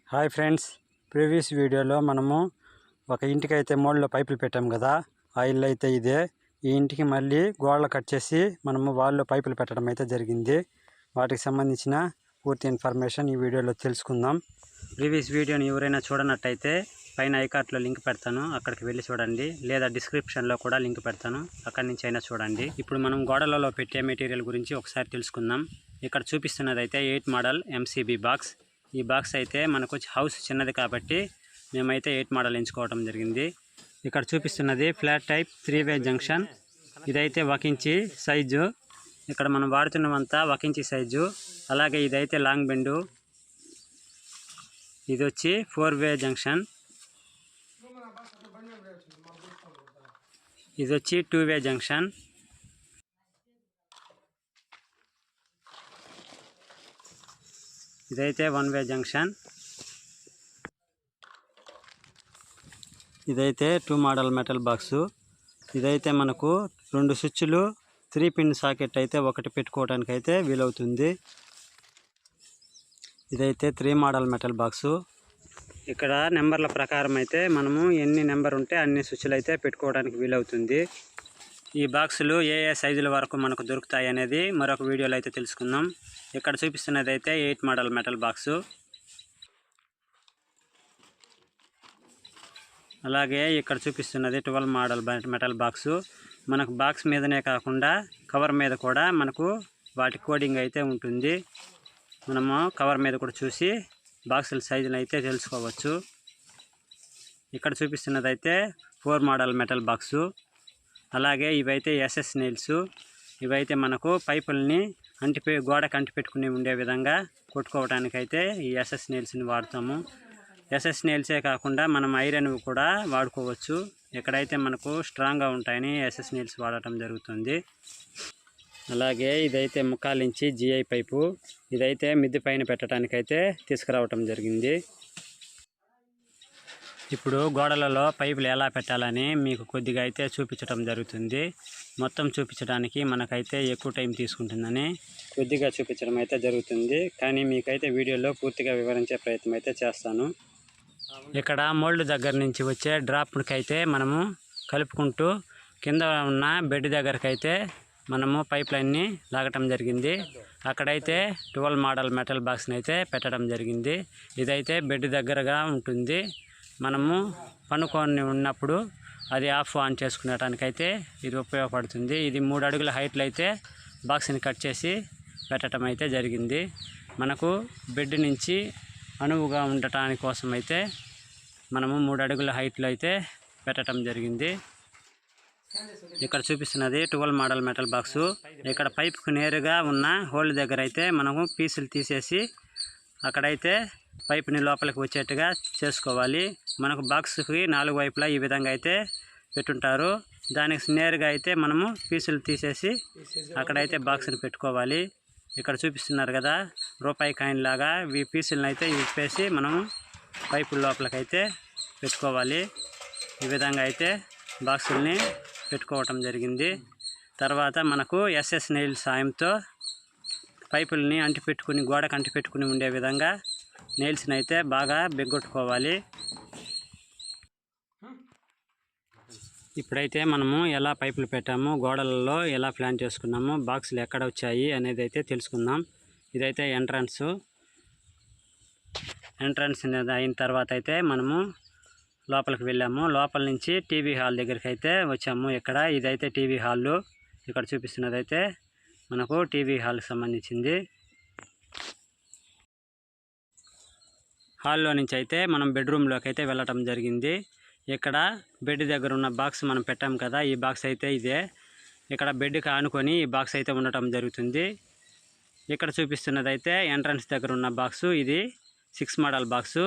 Hi friends, previous వీడియోలో మనము ఒక ఇంటికి అయితే మోడ్లో పైపులు పెట్టాం కదా. ఆ ఇల్లు అయితే ఇదే. ఈ ఇంటికి మళ్ళీ గోడలు కట్ చేసి మనము వాల్లో పైపులు పెట్టడం అయితే జరిగింది. వాటికి సంబంధించిన పూర్తి ఇన్ఫర్మేషన్ ఈ వీడియోలో తెలుసుకుందాం. ప్రీవియస్ వీడియోని ఎవరైనా చూడనట్టయితే పైన ఐకార్ట్లో లింక్ పెడతాను, అక్కడికి వెళ్ళి చూడండి. లేదా డిస్క్రిప్షన్లో కూడా లింక్ పెడతాను, అక్కడి నుంచి అయినా చూడండి. ఇప్పుడు మనం గోడలలో పెట్టే మెటీరియల్ గురించి ఒకసారి తెలుసుకుందాం. ఇక్కడ చూపిస్తున్నది అయితే 8 మోడల్ MCB బాక్స్. ఈ బాక్స్ అయితే మనకు హౌస్ చిన్నది కాబట్టి మేమైతే 8 మోడల్ ఎంచుకోవడం జరిగింది. ఇక్కడ చూపిస్తున్నది ఫ్లాట్ టైప్ 3-వే జంక్షన్. ఇదైతే 1 ఇంచి సైజు. ఇక్కడ మనం వాడుతున్నవంతా 1 ఇంచి సైజు. అలాగే ఇదైతే లాంగ్ బెండు. ఇది వచ్చి 4-వే జంక్షన్. ఇది వచ్చి 2-వే జంక్షన్. ఇదైతే 1-వే జంక్షన్. ఇదైతే 2 మోడల్ మెటల్ బాక్సు. ఇదైతే మనకు 2 స్విచ్లు 3 పిన్ సాకెట్ అయితే ఒకటి పెట్టుకోవడానికి అయితే వీలవుతుంది. ఇదైతే 3 మోడల్ మెటల్ బాక్సు. ఇక్కడ నెంబర్ల ప్రకారం అయితే మనము ఎన్ని నెంబర్ ఉంటే అన్ని స్విచ్లు అయితే పెట్టుకోవడానికి వీలవుతుంది. ఈ బాక్సులు ఏ సైజుల వరకు మనకు దొరుకుతాయి అనేది మరొక వీడియోలో అయితే తెలుసుకుందాం. ఇక్కడ చూపిస్తున్నది అయితే 8 మోడల్ మెటల్ బాక్సు. అలాగే ఇక్కడ చూపిస్తున్నది 12 మోడల్ మెటల్ బాక్సు. మనకు బాక్స్ మీదనే కాకుండా కవర్ మీద కూడా మనకు వాటి కోడింగ్ అయితే ఉంటుంది. మనము కవర్ మీద కూడా చూసి బాక్సుల సైజులు అయితే తెలుసుకోవచ్చు. ఇక్కడ చూపిస్తున్నది అయితే 4 మోడల్ మెటల్ బాక్సు. అలాగే ఇవైతే SS నెయిల్స్. ఇవైతే మనకు పైపుల్ని గోడకు అంటిపెట్టుకుని ఉండే విధంగా కొట్టుకోవడానికైతే ఈ SS నెయిల్స్ని వాడతాము. SS నెయిల్సే కాకుండా మనం ఐరన్ కూడా వాడుకోవచ్చు. ఎక్కడైతే మనకు స్ట్రాంగ్గా ఉంటాయని SS నెయిల్స్ వాడటం జరుగుతుంది. అలాగే ఇదైతే 3/4 ఇంచి GI పైపు. ఇదైతే మిద్దె పైన పెట్టడానికైతే తీసుకురావటం జరిగింది. ఇప్పుడు గోడలలో పైపులు ఎలా పెట్టాలని మీకు కొద్దిగా అయితే చూపించడం జరుగుతుంది. మొత్తం చూపించడానికి మనకైతే ఎక్కువ టైం తీసుకుంటుందని కొద్దిగా చూపించడం అయితే జరుగుతుంది. కానీ మీకైతే వీడియోలో పూర్తిగా వివరించే ప్రయత్నం అయితే చేస్తాను. ఇక్కడ మోల్డ్ దగ్గర నుంచి వచ్చే డ్రాప్కి అయితే మనము కలుపుకుంటూ కింద ఉన్న బెడ్ దగ్గరకైతే మనము పైప్ లైన్ని లాగటం జరిగింది. అక్కడైతే 12 మోడల్ మెటల్ బాక్స్ని అయితే పెట్టడం జరిగింది. ఇదైతే బెడ్ దగ్గరగా ఉంటుంది. మనము పనుకొని ఉన్నప్పుడు అది ఆన్ చేసుకునేటానికైతే ఇది ఉపయోగపడుతుంది. ఇది 3 అడుగుల హైట్లో అయితే బాక్స్ని కట్ చేసి పెట్టడం అయితే జరిగింది. మనకు బెడ్ నుంచి అనువుగా ఉండటాని కోసం అయితే మనము 3 అడుగుల హైట్లో అయితే పెట్టడం జరిగింది. ఇక్కడ చూపిస్తున్నది 12 మోడల్ మెటల్ బాక్సు. ఇక్కడ పైప్కు నేరుగా ఉన్న హోల్ దగ్గర అయితే మనము పీసులు తీసేసి అక్కడైతే పైపుని లోపలికి వచ్చేట్టుగా చేసుకోవాలి. మనకు బాక్స్కి 4 వైపులా ఈ విధంగా అయితే పెట్టుంటారు. దానికి నేరుగా అయితే మనము పీసులు తీసేసి అక్కడైతే బాక్స్ని పెట్టుకోవాలి. ఇక్కడ చూపిస్తున్నారు కదా, రూపాయి కాయిన్ లాగా ఈ పీసులను అయితే విప్పేసి మనము పైపు లోపలికైతే పెట్టుకోవాలి. ఈ విధంగా అయితే బాక్సుల్ని పెట్టుకోవటం జరిగింది. తర్వాత మనకు SS నెయిల్ సాయంతో పైపుల్ని అంటిపెట్టుకుని గోడకు అంటిపెట్టుకుని ఉండే విధంగా నెయిల్స్ని అయితే బాగా బిగ్గొట్టుకోవాలి. ఇప్పుడైతే మనము ఎలా పైపులు పెట్టాము, గోడలలో ఎలా ప్లాన్ చేసుకున్నాము, బాక్సులు ఎక్కడ వచ్చాయి అనేది అయితే తెలుసుకుందాం. ఇదైతే ఎంట్రన్స్ అయిన తర్వాత అయితే మనము లోపలికి వెళ్ళాము. లోపల నుంచి టీవీ హాల్ దగ్గరికి అయితే వచ్చాము. ఇదైతే టీవీ హాల్. ఇక్కడ చూపిస్తున్నది అయితే మనకు టీవీ హాల్కి సంబంధించింది. హాల్లో నుంచి అయితే మనం బెడ్రూమ్లోకి అయితే వెళ్ళటం జరిగింది. ఇక్కడ బెడ్ దగ్గర ఉన్న బాక్స్ మనం పెట్టాం కదా, ఈ బాక్స్ అయితే ఇదే. ఇక్కడ బెడ్కి ఆనుకొని ఈ బాక్స్ అయితే ఉండటం జరుగుతుంది. ఇక్కడ చూపిస్తున్నది అయితే ఎంట్రన్స్ దగ్గర ఉన్న బాక్సు. ఇది 6 మోడల్ బాక్సు.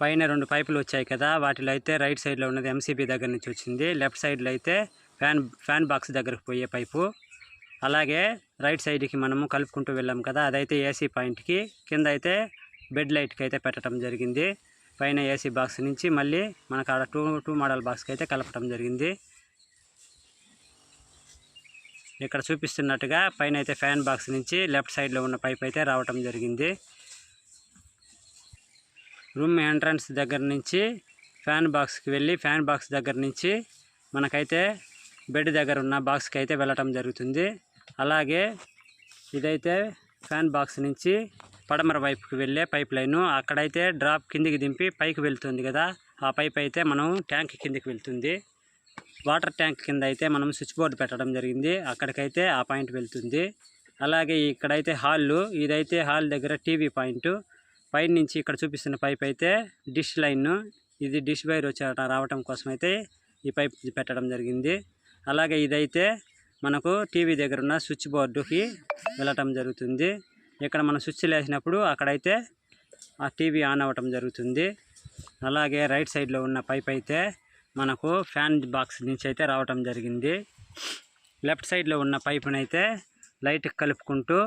పైన 2 పైపులు వచ్చాయి కదా, వాటిలో అయితే రైట్ సైడ్లో ఉన్నది MCB దగ్గర నుంచి వచ్చింది. లెఫ్ట్ సైడ్లో అయితే ఫ్యాన్ బాక్స్ దగ్గరకు పోయే పైపు. అలాగే రైట్ సైడ్కి మనము కలుపుకుంటూ వెళ్ళాం కదా, అదైతే AC పాయింట్కి. కింద అయితే బెడ్ లైట్కి అయితే పెట్టడం జరిగింది. పైన AC బాక్స్ నుంచి మళ్ళీ మనకు ఆడ 2 మోడల్ బాక్స్కి అయితే కలపడం జరిగింది. ఇక్కడ చూపిస్తున్నట్టుగా పైన అయితే ఫ్యాన్ బాక్స్ నుంచి లెఫ్ట్ సైడ్లో ఉన్న పైప్ అయితే రావటం జరిగింది. రూమ్ ఎంట్రన్స్ దగ్గర నుంచి ఫ్యాన్ బాక్స్కి వెళ్ళి ఫ్యాన్ బాక్స్ దగ్గర నుంచి మనకైతే బెడ్ దగ్గర ఉన్న బాక్స్కి అయితే వెళ్ళటం జరుగుతుంది. అలాగే ఇదైతే ఫ్యాన్ బాక్స్ నుంచి పడమర వైపుకి వెళ్ళే పైప్ లైను. అక్కడైతే డ్రాప్ కిందికి దింపి పైకి వెళ్తుంది కదా, ఆ పైప్ అయితే మనం ట్యాంక్ కిందికి వెళ్తుంది. వాటర్ ట్యాంక్ కింద అయితే మనం స్విచ్ బోర్డు పెట్టడం జరిగింది, అక్కడికైతే ఆ పాయింట్ వెళ్తుంది. అలాగే ఇక్కడైతే హాల్, ఇదైతే హాల్ దగ్గర టీవీ పాయింట్. పైన నుంచి ఇక్కడ చూపిస్తున్న పైప్ అయితే డిష్ లైన్, ఇది డిష్ వైర్ రావటం కోసం అయితే ఈ పైప్ పెట్టడం జరిగింది. అలాగే ఇదైతే మనకు టీవీ దగ్గర ఉన్న స్విచ్ బోర్డుకి వెళ్ళటం జరుగుతుంది. ఇక్కడ మనం స్విచ్ వేసినప్పుడు అక్కడైతే ఆ టీవీ ఆన్ అవ్వటం జరుగుతుంది. అలాగే రైట్ సైడ్లో ఉన్న పైప్ అయితే మనకు ఫ్యాన్ బాక్స్ నుంచి అయితే రావటం జరిగింది. లెఫ్ట్ సైడ్లో ఉన్న పైపునైతే అయితే లైట్ కలుపుకుంటూ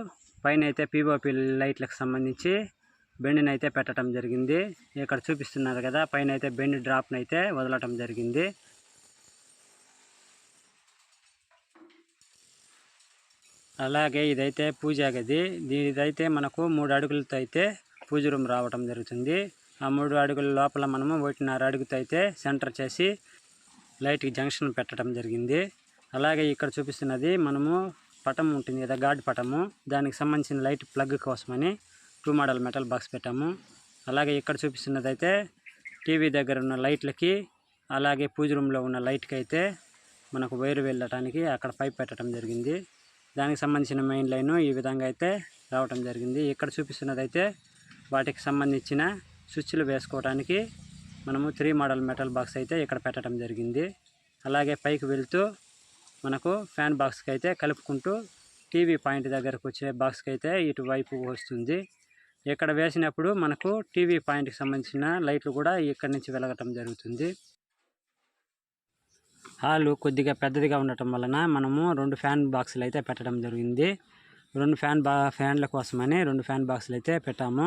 పైన అయితే పిఓపి లైట్లకు సంబంధించి బెండ్ని అయితే పెట్టడం జరిగింది. ఇక్కడ చూపిస్తున్నారు కదా, పైన అయితే బెండ్ డ్రాప్ని అయితే వదలటం జరిగింది. అలాగే ఇదైతే పూజా గది. ఇదైతే మనకు 3 అడుగులతో అయితే పూజ రూమ్ రావటం జరుగుతుంది. ఆ 3 అడుగుల లోపల మనము 1.5 అడుగుతో అయితే సెంటర్ చేసి లైట్కి జంక్షన్ పెట్టడం జరిగింది. అలాగే ఇక్కడ చూపిస్తున్నది మనము పటం ఉంటుంది కదా, గాడ్ పటము, దానికి సంబంధించిన లైట్ ప్లగ్ కోసమని 2 మోడల్ మెటల్ బాక్స్ పెట్టాము. అలాగే ఇక్కడ చూపిస్తున్నది అయితే టీవీ దగ్గర ఉన్న లైట్లకి, అలాగే పూజ రూమ్లో ఉన్న లైట్కి అయితే మనకు వైరు వెళ్ళటానికి అక్కడ పైప్ పెట్టడం జరిగింది. దానికి సంబంధించిన మెయిన్ లైను ఈ విధంగా అయితే రావటం జరిగింది. ఇక్కడ చూపిస్తున్నది అయితే వాటికి సంబంధించిన స్విచ్లు వేసుకోవడానికి మనము 3 మోడల్ మెటల్ బాక్స్ అయితే ఇక్కడ పెట్టడం జరిగింది. అలాగే పైకి వెళ్తూ మనకు ఫ్యాన్ బాక్స్కి అయితే కలుపుకుంటూ టీవీ పాయింట్ దగ్గరకు వచ్చే బాక్స్కి అయితే ఇటువైపు వస్తుంది. ఇక్కడ వేసినప్పుడు మనకు టీవీ పాయింట్కి సంబంధించిన లైట్లు కూడా ఇక్కడి నుంచి వెలగటం జరుగుతుంది. హాలు కొద్దిగా పెద్దదిగా ఉండటం వలన మనము 2 ఫ్యాన్ బాక్సులు అయితే పెట్టడం జరిగింది. 2 ఫ్యాన్ల కోసమని 2 ఫ్యాన్ బాక్సులు అయితే పెట్టాము.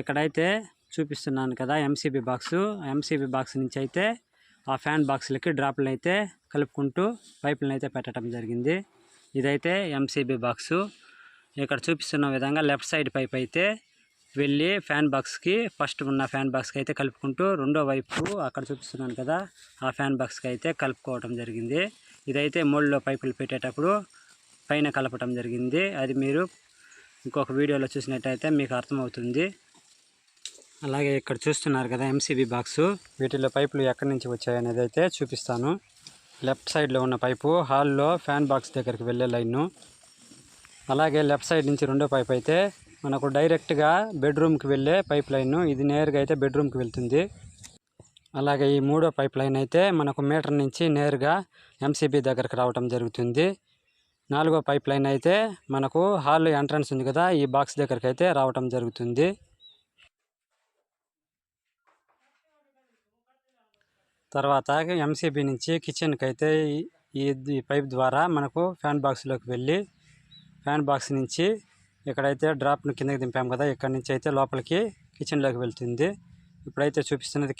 ఇక్కడైతే చూపిస్తున్నాను కదా ఎంసీబీ బాక్సు, ఎంసీబీ బాక్స్ నుంచి అయితే ఆ ఫ్యాన్ బాక్సులకి డ్రాప్లను అయితే కలుపుకుంటూ పైపులను అయితే పెట్టడం జరిగింది. ఇదైతే ఎంసీబీ బాక్సు. ఇక్కడ చూపిస్తున్న విధంగా లెఫ్ట్ సైడ్ పైప్ అయితే వెళ్ళి ఫ్యాన్ బాక్స్కి ఫస్ట్ ఉన్న ఫ్యాన్ బాక్స్కి అయితే కలుపుకుంటూ రెండో వైపు అక్కడ చూపిస్తున్నాను కదా, ఆ ఫ్యాన్ బాక్స్కి అయితే కలుపుకోవటం జరిగింది. ఇదైతే మోల్డ్లో పైపులు పెట్టేటప్పుడు పైన కలపటం జరిగింది. అది మీరు ఇంకొక వీడియోలో చూసినట్టయితే మీకు అర్థమవుతుంది. అలాగే ఇక్కడ చూస్తున్నారు కదా ఎంసీబీ బాక్సు, వీటిలో పైపులు ఎక్కడి నుంచి వచ్చాయనేది అయితే చూపిస్తాను. లెఫ్ట్ సైడ్లో ఉన్న పైపు హాల్లో ఫ్యాన్ బాక్స్ దగ్గరికి వెళ్ళే లైను. అలాగే లెఫ్ట్ సైడ్ నుంచి రెండో పైప్ అయితే మనకు డైరెక్ట్గా బెడ్రూమ్కి వెళ్ళే పైప్ లైను, ఇది నేరుగా అయితే బెడ్రూమ్కి వెళ్తుంది. అలాగే ఈ మూడో పైప్ లైన్ అయితే మనకు మీటర్ నుంచి నేరుగా ఎంసీబీ దగ్గరకు రావటం జరుగుతుంది. 4వ పైప్ లైన్ అయితే మనకు హాల్ ఎంట్రన్స్ ఉంది కదా, ఈ బాక్స్ దగ్గరికి అయితే రావటం జరుగుతుంది. తర్వాత ఎంసీబీ నుంచి కిచెన్కి అయితే ఈ పైప్ ద్వారా మనకు ఫ్యాన్ బాక్స్లోకి వెళ్ళి ఫ్యాన్ బాక్స్ నుంచి ఇక్కడైతే డ్రాప్ను కిందకి దింపాము కదా, ఇక్కడి నుంచి అయితే లోపలికి కిచెన్లోకి వెళ్తుంది. ఇప్పుడైతే చూపిస్తున్నది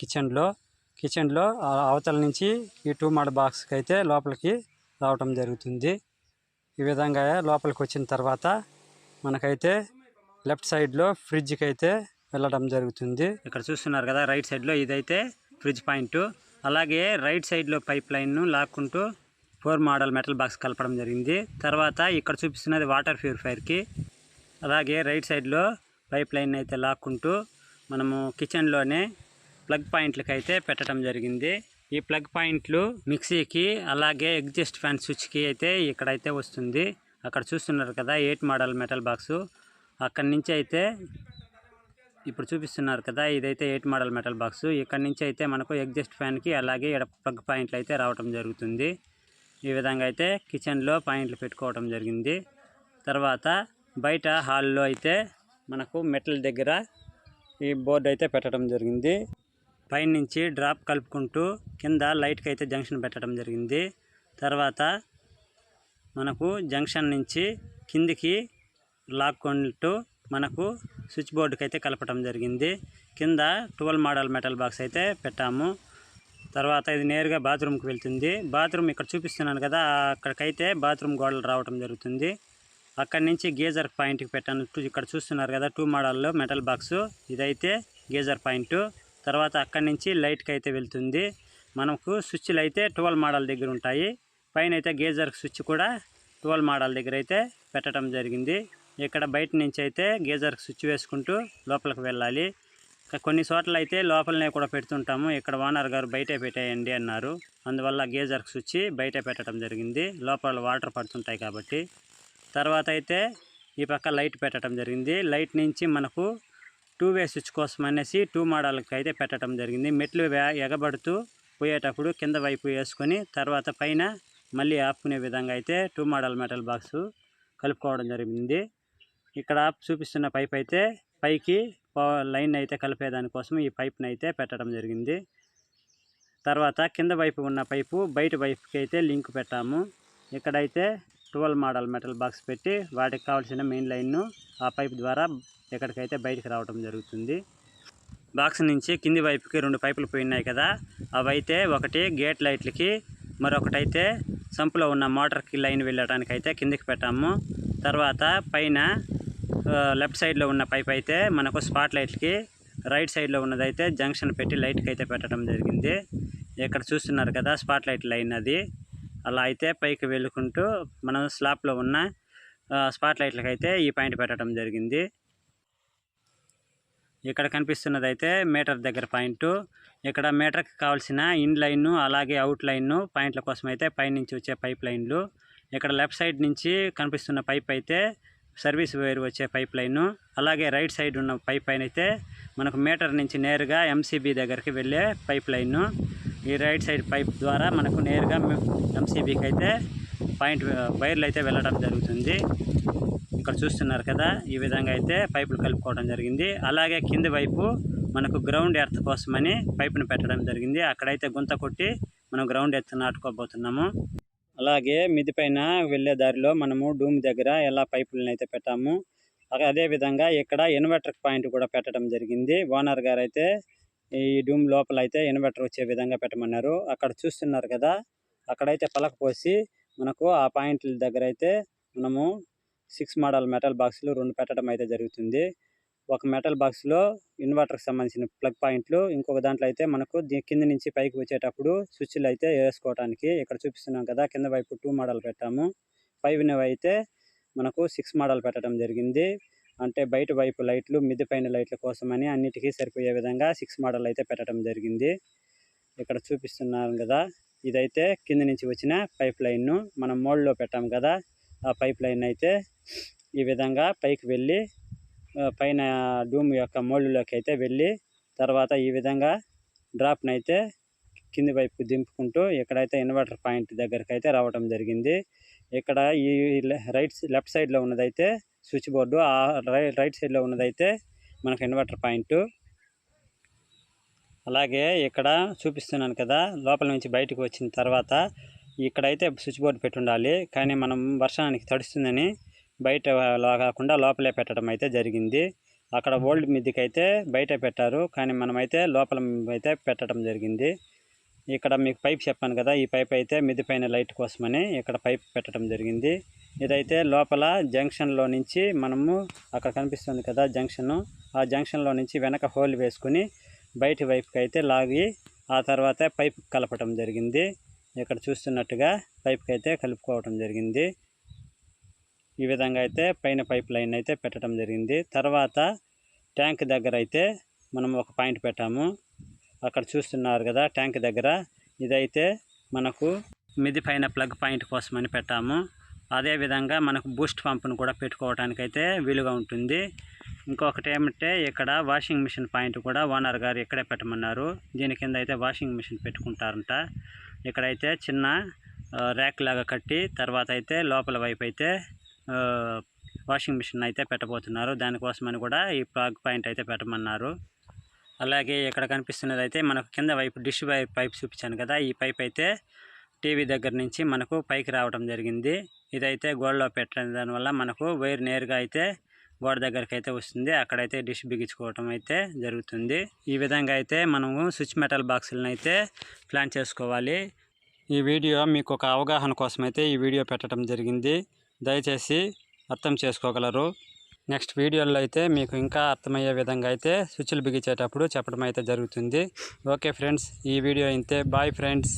కిచెన్లో అవతల నుంచి ఈ 2 మోడల్ బాక్స్కి అయితే లోపలికి రావటం జరుగుతుంది. ఈ విధంగా లోపలికి వచ్చిన తర్వాత మనకైతే లెఫ్ట్ సైడ్లో ఫ్రిడ్జ్కి అయితే వెళ్ళడం జరుగుతుంది. ఇక్కడ చూస్తున్నారు కదా రైట్ సైడ్లో ఇదైతే ఫ్రిడ్జ్ పాయింట్. అలాగే రైట్ సైడ్లో పైప్ లైన్ను లాక్కుంటూ 4 మోడల్ మెటల్ బాక్స్ కలపడం జరిగింది. తర్వాత ఇక్కడ చూపిస్తున్నది వాటర్ ప్యూరిఫైర్కి. అలాగే రైట్ సైడ్లో పైప్ లైన్ అయితే లాక్కుంటూ మనము కిచెన్లోనే ప్లగ్ పాయింట్లకి అయితే పెట్టడం జరిగింది. ఈ ప్లగ్ పాయింట్లు మిక్సీకి అలాగే ఎగ్జాస్ట్ ఫ్యాన్ స్విచ్కి అయితే ఇక్కడైతే వస్తుంది. అక్కడ చూస్తున్నారు కదా 8 మోడల్ మెటల్ బాక్సు, అక్కడి నుంచి అయితే ఇప్పుడు చూపిస్తున్నారు కదా ఇదైతే 8 మోడల్ మెటల్ బాక్సు. ఇక్కడి నుంచి అయితే మనకు ఎగ్జాస్ట్ ఫ్యాన్కి అలాగే ఇక్కడ ప్లగ్ పాయింట్లు అయితే రావటం జరుగుతుంది. ఈ విధంగా అయితే కిచెన్లో పాయింట్లు పెట్టుకోవడం జరిగింది. తర్వాత బయట హాల్లో అయితే మనకు మెటల్ దగ్గర ఈ బోర్డు అయితే పెట్టడం జరిగింది. పైనుంచి డ్రాప్ కలుపుకుంటూ కింద లైట్కి అయితే జంక్షన్ పెట్టడం జరిగింది. తర్వాత మనకు జంక్షన్ నుంచి కిందికి లాక్కుంటూ మనకు స్విచ్ బోర్డుకి అయితే కలపడం జరిగింది. కింద 12 మోడల్ మెటల్ బాక్స్ అయితే పెట్టాము. తర్వాత ఇది నేరుగా బాత్రూమ్కి వెళ్తుంది. బాత్రూమ్ ఇక్కడ చూపిస్తున్నాను కదా, అక్కడికైతే బాత్రూమ్ గోడలు రావడం జరుగుతుంది. అక్కడి నుంచి గీజర్ పాయింట్కి పెట్టాను. ఇక్కడ చూస్తున్నారు కదా 2 మోడల్లో మెటల్ బాక్సు, ఇదైతే గీజర్ పాయింట్. తర్వాత అక్కడి నుంచి లైట్కి అయితే వెళ్తుంది. మనకు స్విచ్లు అయితే 12 మోడల్ దగ్గర ఉంటాయి. పైన అయితే గీజర్ స్విచ్ కూడా 12 మోడల్ దగ్గర అయితే పెట్టడం జరిగింది. ఇక్కడ బయట నుంచి అయితే గీజర్ స్విచ్ వేసుకుంటూ లోపలికి వెళ్ళాలి. కొన్ని చోట్ల అయితే లోపలనే కూడా పెడుతుంటాము. ఇక్కడ ఓనర్ గారు బయటే పెట్టేయండి అన్నారు. అందువల్ల గీజర్ స్విచ్ బయటే పెట్టడం జరిగింది, లోపల వాటర్ పడుతుంటాయి కాబట్టి. తర్వాత అయితే ఈ పక్క లైట్ పెట్టడం జరిగింది. లైట్ నుంచి మనకు 2-వే స్విచ్ కోసం అనేసి 2 మోడల్కి అయితే పెట్టడం జరిగింది. మెట్లు ఎగబడుతూ పోయేటప్పుడు కింద వైపు వేసుకొని తర్వాత పైన మళ్ళీ ఆపుకునే విధంగా అయితే 2 మోడల్ మెటల్ బాక్స్ కలుపుకోవడం జరిగింది. ఇక్కడ చూపిస్తున్న పైప్ అయితే పైకి లైన్ అయితే కలిపేదానికోసం ఈ పైప్ని అయితే పెట్టడం జరిగింది. తర్వాత కింద వైపు ఉన్న పైపు బయట వైపుకి అయితే లింక్ పెట్టాము. ఇక్కడైతే 12 మోడల్ మెటల్ బాక్స్ పెట్టి వాటికి కావాల్సిన మెయిన్ లైన్ను ఆ పైప్ ద్వారా ఎక్కడికైతే బయటికి రావడం జరుగుతుంది. బాక్స్ నుంచి కింది వైపుకి 2 పైపులు పోయినాయి కదా, అవైతే ఒకటి గేట్ లైట్లకి, మరొకటైతే సంపులో ఉన్న మోటార్కి లైన్ వెళ్ళడానికి అయితే కిందికి పెట్టాము. తర్వాత పైన లెఫ్ట్ సైడ్లో ఉన్న పైప్ అయితే మనకు స్పాట్ లైట్లకి, రైట్ సైడ్లో ఉన్నదైతే జంక్షన్ పెట్టి లైట్కి అయితే పెట్టడం జరిగింది. ఇక్కడ చూస్తున్నారు కదా స్పాట్ లైట్ లైన్ అది. అలా అయితే పైకి వెళ్ళుకుంటూ మనం స్లాబ్లో ఉన్న స్పాట్ లైట్లకి అయితే ఈ పాయింట్ పెట్టడం జరిగింది. ఇక్కడ కనిపిస్తున్నదైతే మీటర్ దగ్గర పాయింట్. ఇక్కడ మీటర్కి కావాల్సిన ఇన్ లైన్ అలాగే అవుట్ లైన్ పాయింట్ల కోసం అయితే పైనుంచి వచ్చే పైప్ లైన్లు. ఇక్కడ లెఫ్ట్ సైడ్ నుంచి కనిపిస్తున్న పైప్ అయితే సర్వీస్ వైర్ వచ్చే పైప్ లైను. అలాగే రైట్ సైడ్ ఉన్న పైప్ లైన్ అయితే మనకు మీటర్ నుంచి నేరుగా ఎంసీబీ దగ్గరికి వెళ్ళే పైప్ లైను. ఈ రైట్ సైడ్ పైప్ ద్వారా మనకు నేరుగా ఎంసీబీకి అయితే పాయింట్ వైర్లు అయితే వెళ్ళడం జరుగుతుంది. ఇక్కడ చూస్తున్నారు కదా, ఈ విధంగా అయితే పైపులు కలుపుకోవడం జరిగింది. అలాగే కింది వైపు మనకు గ్రౌండ్ ఎర్త్ కోసమని పైపును పెట్టడం జరిగింది. అక్కడైతే గుంత కొట్టి మనం గ్రౌండ్ ఎర్త్ నాటుకోబోతున్నాము. అలాగే మిది పైన వెళ్ళే దారిలో మనము డూమ్ దగ్గర ఎలా పైపులను అయితే పెట్టాము, అదేవిధంగా ఇక్కడ ఇన్వర్టర్ పాయింట్ కూడా పెట్టడం జరిగింది. ఓనర్ గారు అయితే ఈ డూమ్ లోపల అయితే ఇన్వర్టర్ వచ్చే విధంగా పెట్టమన్నారు. అక్కడ చూస్తున్నారు కదా, అక్కడైతే పలక పోసి మనకు ఆ పాయింట్ల దగ్గర అయితే మనము 6 మోడల్ మెటల్ బాక్సులు 2 పెట్టడం అయితే జరుగుతుంది. ఒక మెటల్ బాక్స్లో ఇన్వర్టర్కి సంబంధించిన ప్లగ్ పాయింట్లు, ఇంకొక దాంట్లో అయితే మనకు కింద నుంచి పైకి వచ్చేటప్పుడు స్విచ్లు అయితే వేసుకోవడానికి. ఇక్కడ చూపిస్తున్నాం కదా, కింద వైపు 2 మోడల్ పెట్టాము, పైన అయితే మనకు 6 మోడల్ పెట్టడం జరిగింది. అంటే బయట వైపు లైట్లు, మిద్ది పైన లైట్ల కోసమని అన్నిటికీ సరిపోయే విధంగా 6 మోడల్ అయితే పెట్టడం జరిగింది. ఇక్కడ చూపిస్తున్నాం కదా, ఇదైతే కింద నుంచి వచ్చిన పైప్ లైన్ను మనం మోడ్లో పెట్టాం కదా, ఆ పైప్ లైన్ అయితే ఈ విధంగా పైకి వెళ్ళి పైన డూమ్ యొక్క మోల్డ్లోకి అయితే వెళ్ళి తర్వాత ఈ విధంగా డ్రాప్ని అయితే కింది వైపు దింపుకుంటూ ఇక్కడైతే ఇన్వర్టర్ పాయింట్ దగ్గరికి అయితే రావడం జరిగింది. ఇక్కడ ఈ లెఫ్ట్ సైడ్లో ఉన్నదైతే స్విచ్ బోర్డు, ఆ రైట్ సైడ్లో ఉన్నదైతే మనకు ఇన్వర్టర్ పాయింట్. అలాగే ఇక్కడ చూపిస్తున్నాను కదా, లోపల నుంచి బయటకు వచ్చిన తర్వాత ఇక్కడైతే స్విచ్ బోర్డు పెట్టి ఉండాలి, కానీ మనం వర్షానికి తడుస్తుందని బయట కాకుండా లోపలే పెట్టడం అయితే జరిగింది. అక్కడ ఓల్డ్ మిద్దికి అయితే బయట పెట్టారు, కానీ మనమైతే లోపల అయితే పెట్టడం జరిగింది. ఇక్కడ మీకు పైప్ చెప్పాను కదా, ఈ పైప్ అయితే మిద్ది పైన లైట్ కోసమని ఇక్కడ పైప్ పెట్టడం జరిగింది. ఇదైతే లోపల జంక్షన్లో నుంచి మనము అక్కడ కనిపిస్తుంది కదా జంక్షను, ఆ జంక్షన్లో నుంచి వెనక హోల్ వేసుకుని బయటి వైపుకి అయితే లాగి ఆ తర్వాత పైప్ కలపడం జరిగింది. ఇక్కడ చూస్తున్నట్టుగా పైప్కి అయితే కలుపుకోవడం జరిగింది. ఈ విధంగా అయితే పైన పైప్ లైన్ అయితే పెట్టడం జరిగింది. తర్వాత ట్యాంక్ దగ్గర అయితే మనం ఒక పాయింట్ పెట్టాము. అక్కడ చూస్తున్నారు కదా ట్యాంక్ దగ్గర, ఇదైతే మనకు మిది పైన ప్లగ్ పాయింట్ కోసమని పెట్టాము. అదేవిధంగా మనకు బూస్ట్ పంపును కూడా పెట్టుకోవడానికి అయితే వీలుగా ఉంటుంది. ఇంకొకటి ఏమంటే ఇక్కడ వాషింగ్ మిషన్ పాయింట్ కూడా ఓనర్ గారు ఇక్కడే పెట్టమన్నారు. దీని కింద అయితే వాషింగ్ మిషన్ పెట్టుకుంటారంట. ఇక్కడైతే చిన్న ర్యాక్ లాగా కట్టి తర్వాత అయితే లోపల వైపు అయితే వాషింగ్ మిషన్ అయితే పెట్టబోతున్నారు. దానికోసమని కూడా ఈ ప్లగ్ పాయింట్ అయితే పెట్టమన్నారు. అలాగే ఇక్కడ కనిపిస్తున్నది అయితే మనకు కింద వైపు డిష్ పైప్ చూపించాను కదా, ఈ పైప్ అయితే టీవీ దగ్గర నుంచి మనకు పైకి రావడం జరిగింది. ఇదైతే గోడలో పెట్టడం దానివల్ల మనకు వైర్ నేరుగా అయితే గోడ దగ్గరికి అయితే వస్తుంది. అక్కడైతే డిష్ బిగించుకోవటం అయితే జరుగుతుంది. ఈ విధంగా అయితే మనము స్విచ్ మెటల్ బాక్సులను అయితే ప్లాన్ చేసుకోవాలి. ఈ వీడియో మీకు ఒక అవగాహన కోసం అయితే ఈ వీడియో పెట్టడం జరిగింది. దయచేసి అర్థం చేసుకోగలరు. నెక్స్ట్ వీడియోలో అయితే మీకు ఇంకా అర్థమయ్యే విధంగా అయితే స్విచ్లు బిగించేటప్పుడు చెప్పడం అయితే జరుగుతుంది. ఓకే ఫ్రెండ్స్, ఈ వీడియో ఇంతే. Bye friends.